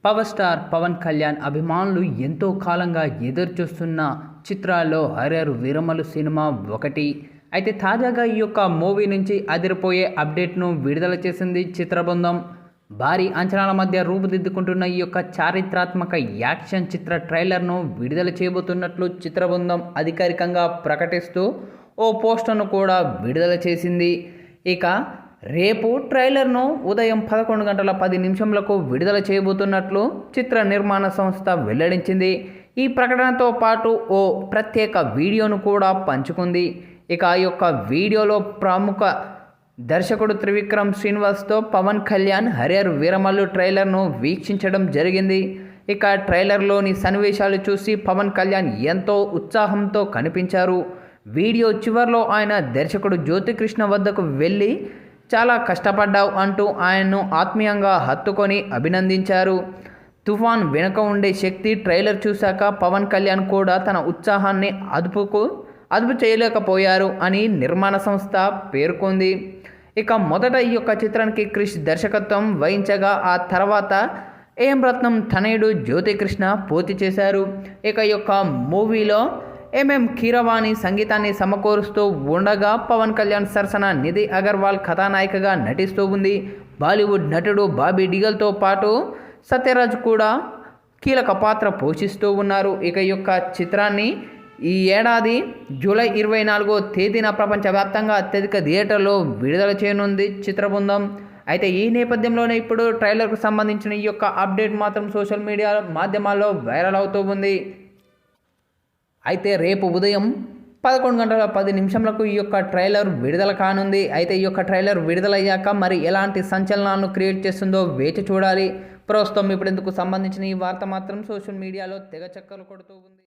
Power star Pawan Kalyan అభిమానులు ఎంతో కాలంగా ఎదురుచూస్తున్న చిత్రాల్లో హర్రర్ వీరమలు సినిమా ఒకటి. అయితే తాజాగా ఈ యొక్క మూవీ నుంచి అదిరిపోయే అప్డేట్ను విడుదల చేసింది చిత్రబృందం. భారీ అంచనాల మధ్య రూపుదిద్దుకుంటున్న ఈ యొక్క చారిత్రాత్మక యాక్షన్ చిత్ర ట్రైలర్ను విడుదల చేయబోతున్నట్లు చిత్రబృందం అధికారికంగా ప్రకటిస్తూ ఓ పోస్టర్ను కూడా విడుదల చేసింది. ఇక రేపు ట్రైలర్ను ఉదయం 11:10 విడుదల చేయబోతున్నట్లు చిత్ర నిర్మాణ సంస్థ వెల్లడించింది. ఈ ప్రకటనతో పాటు ఓ ప్రత్యేక వీడియోను కూడా పంచుకుంది. ఇక ఆ యొక్క వీడియోలో ప్రముఖ దర్శకుడు త్రివిక్రమ్ శ్రీనివాస్తో పవన్ కళ్యాణ్ హర్రర్ వీరమల్లు ట్రైలర్ను వీక్షించడం జరిగింది. ఇక ట్రైలర్లోని సన్నివేశాలు చూసి పవన్ కళ్యాణ్ ఎంతో ఉత్సాహంతో కనిపించారు. వీడియో చివరిలో ఆయన దర్శకుడు జ్యోతికృష్ణ వద్దకు వెళ్ళి చాలా కష్టపడ్డావు అంటూ ఆయన్ను ఆత్మీయంగా హత్తుకొని అభినందించారు. తుఫాన్ వెనుక ఉండే శక్తి ట్రైలర్ చూశాక పవన్ కళ్యాణ్ కూడా తన ఉత్సాహాన్ని అదుపు చేయలేకపోయారు అని నిర్మాణ సంస్థ పేర్కొంది. ఇక మొదట ఈ యొక్క చిత్రానికి క్రిష్ దర్శకత్వం వహించగా ఆ తర్వాత ఏం రత్నం తనయుడు జ్యోతికృష్ణ పూర్తి చేశారు. ఇక ఈ యొక్క మూవీలో ఎంఎం కీరవాణి సంగీతాన్ని సమకూరుస్తూ ఉండగా పవన్ కళ్యాణ్ సరసన నిధి అగర్వాల్ కథానాయికగా నటిస్తూ ఉంది. బాలీవుడ్ నటుడు బాబీ డియోల్తో పాటు సత్యరాజ్ కూడా కీలక పాత్ర పోషిస్తూ ఉన్నారు. ఇక ఈ యొక్క చిత్రాన్ని ఈ ఏడాది జూలై 24వ తేదీన ప్రపంచవ్యాప్తంగా అత్యధిక థియేటర్లో విడుదల చేయనుంది చిత్రబృందం. అయితే ఈ నేపథ్యంలోనే ఇప్పుడు ట్రైలర్కు సంబంధించిన ఈ యొక్క అప్డేట్ మాత్రం సోషల్ మీడియా మాధ్యమాల్లో వైరల్ అవుతూ ఉంది. అయితే రేపు ఉదయం 11:10 ఈ యొక్క ట్రైలర్ విడుదల కానుంది. అయితే ఈ యొక్క ట్రైలర్ విడుదలయ్యాక మరి ఎలాంటి సంచలనాలను క్రియేట్ చేస్తుందో వేచి చూడాలి. ప్రస్తుతం ఇప్పుడు ఇందుకు సంబంధించిన ఈ వార్త మాత్రం సోషల్ మీడియాలో తెగ చక్కర్లు కొడుతూ ఉంది.